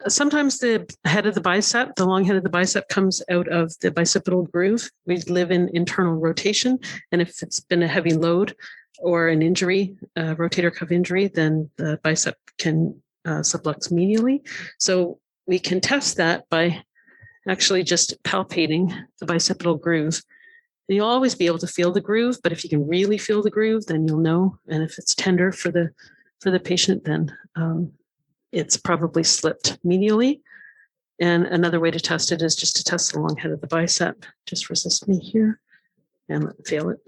Sometimes the head of the bicep, the long head of the bicep comes out of the bicipital groove. We live in internal rotation. And if it's been a heavy load or an injury, rotator cuff injury, then the bicep can sublux medially. So we can test that by actually just palpating the bicipital groove. And you'll always be able to feel the groove, but if you can really feel the groove, then you'll know. And if it's tender for the patient, then it's probably slipped medially. And another way to test it is just to test the long head of the bicep. Just resist me here and fail it.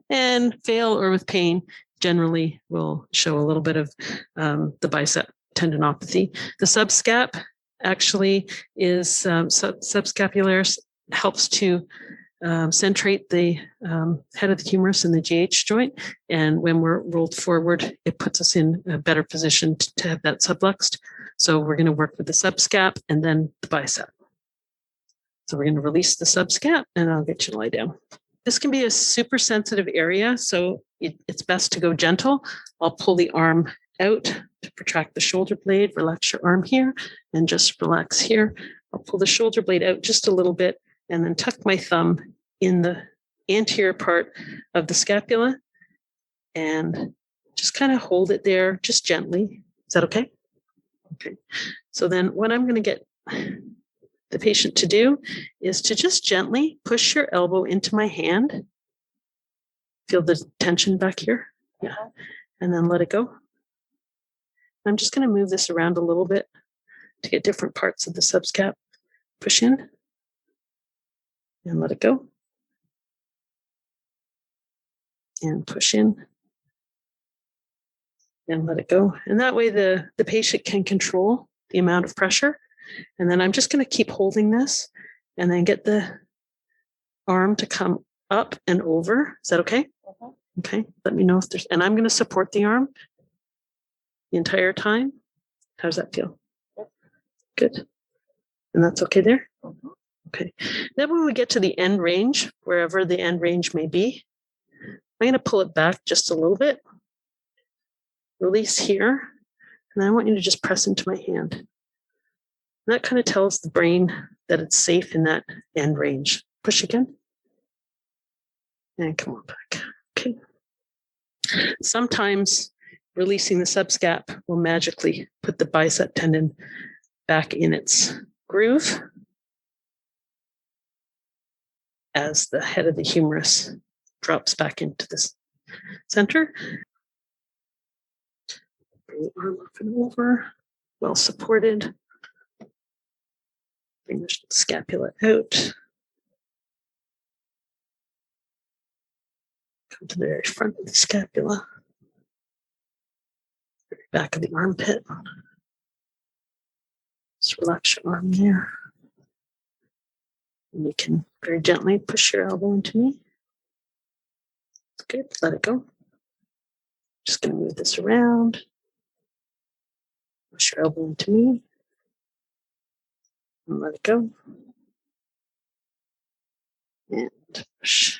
And fail or with pain generally will show a little bit of the bicep tendinopathy. The subscap actually is subscapularis, helps to centrate the head of the humerus in the GH joint. And when we're rolled forward, it puts us in a better position to have that subluxed. So we're going to work with the subscap and then the bicep. So we're going to release the subscap and I'll get you to lie down. This can be a super sensitive area, so it's best to go gentle. I'll pull the arm out to protract the shoulder blade, relax your arm here, and just relax here. I'll pull the shoulder blade out just a little bit and then tuck my thumb in the anterior part of the scapula and just kind of hold it there, just gently. Is that okay? Okay. So then what I'm going to get the patient to do is to just gently push your elbow into my hand. Feel the tension back here? Yeah. And then let it go. I'm just going to move this around a little bit to get different parts of the subscap. Push in and let it go. And push in and let it go. And that way the patient can control the amount of pressure. And then I'm just going to keep holding this and then get the arm to come up and over. Is that okay? Okay. Let me know if there's, and I'm going to support the arm the entire time. How does that feel? Good. And that's okay there? Okay. Then when we get to the end range, wherever the end range may be, I'm going to pull it back just a little bit. Release here. And I want you to just press into my hand. And that kind of tells the brain that it's safe in that end range. Push again. And come on back. Okay. Sometimes releasing the subscap will magically put the bicep tendon back in its groove as the head of the humerus drops back into the center. Bring the arm up and over, well supported. Bring the scapula out. Come to the very front of the scapula. Back of the armpit. Just relax your arm there. And you can very gently push your elbow into me. Good, let it go. Just going to move this around. Push your elbow into me. And let it go. And push.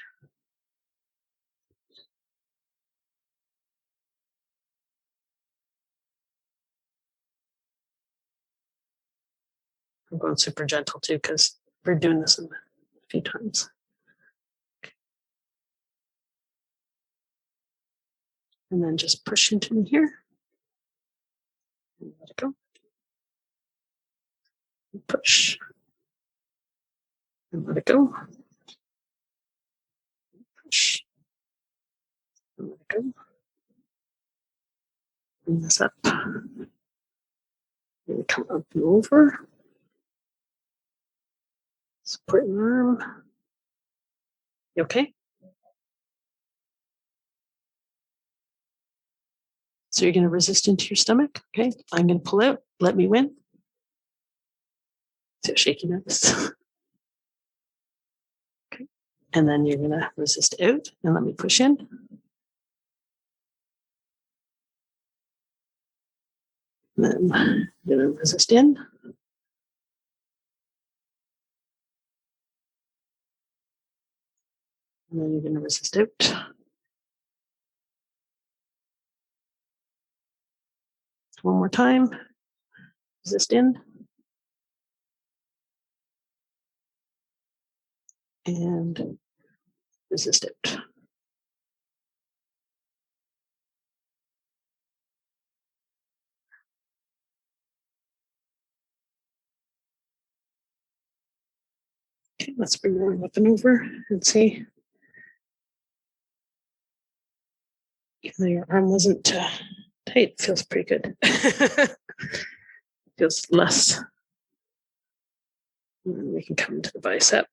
I'm going super gentle too because we're doing this a few times. Okay. And then just push into me here. And let it go. And push. And let it go. Push. And let it go. Bring this up. And come up and over. Support your arm. You okay? So you're going to resist into your stomach. Okay. I'm going to pull out. Let me win. So shaky nervous. Okay. And then you're going to resist out and let me push in. And then you're going to resist in. And then you're going to resist out. One more time. Resist in. And resist out. Okay, let's bring your arm up and over and see. Even though your arm wasn't tight, it feels pretty good. Feels less. And then we can come to the bicep.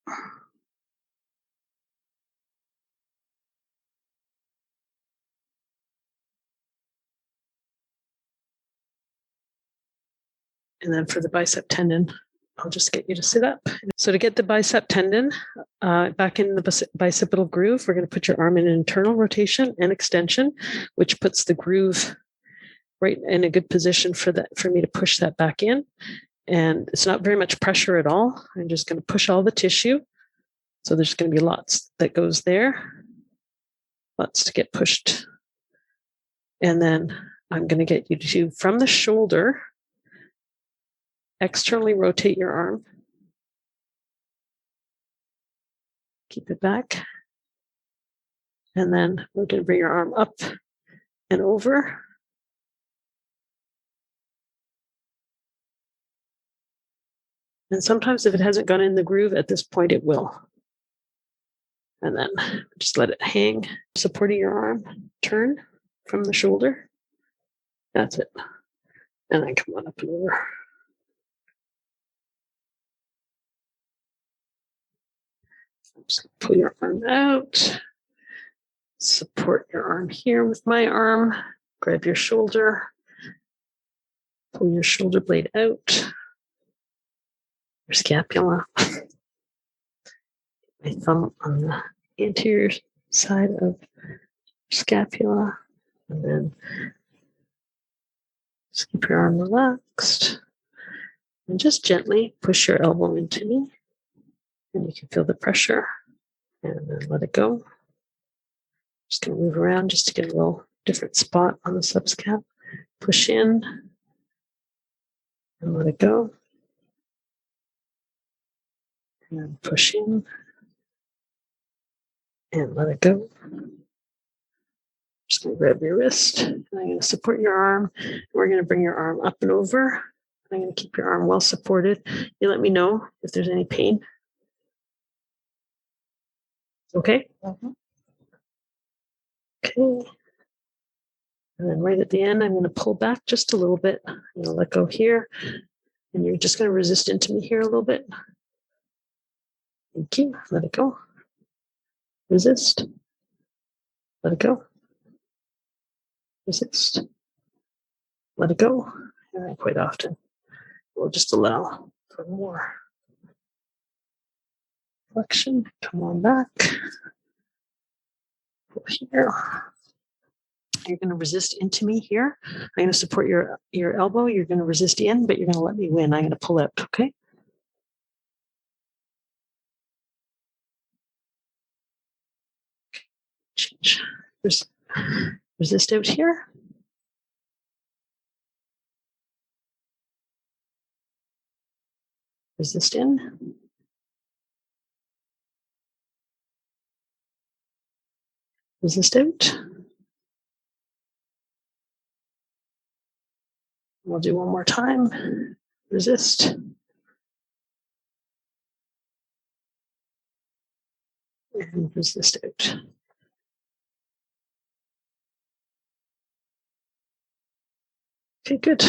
And then for the bicep tendon, I'll just get you to sit up. So to get the bicep tendon back in the bicipital groove, we're going to put your arm in an internal rotation and extension, which puts the groove right in a good position for me to push that back in. And it's not very much pressure at all. I'm just going to push all the tissue. So there's going to be lots that goes there, lots to get pushed. And then I'm going to get you to, from the shoulder, externally rotate your arm. Keep it back. And then we're going to bring your arm up and over. And sometimes if it hasn't gone in the groove at this point, it will. And then just let it hang, supporting your arm. Turn from the shoulder. That's it. And then come on up and over. Just pull your arm out. Support your arm here with my arm. Grab your shoulder. Pull your shoulder blade out. Your scapula. My thumb on the anterior side of scapula. And then just keep your arm relaxed. And just gently push your elbow into me. And you can feel the pressure. And then let it go. Just going to move around just to get a little different spot on the subscap. Push in. And let it go. And then push in. And let it go. Just going to grab your wrist. And I'm going to support your arm. We're going to bring your arm up and over. I'm going to keep your arm well supported. You let me know if there's any pain. Okay? Mm-hmm. Okay. And then right at the end, I'm going to pull back just a little bit. I'm going to let go here. And you're just going to resist into me here a little bit. Thank you. Let it go. Resist. Let it go. Resist. Let it go. And quite often, we'll just allow for more flexion. Come on back. Pull here. You're going to resist into me here. I'm going to support your elbow. You're going to resist in, but you're going to let me win. I'm going to pull out, okay? Change. Resist out here. Resist in. Resist out. We'll do one more time. Resist. And resist out. Okay, good.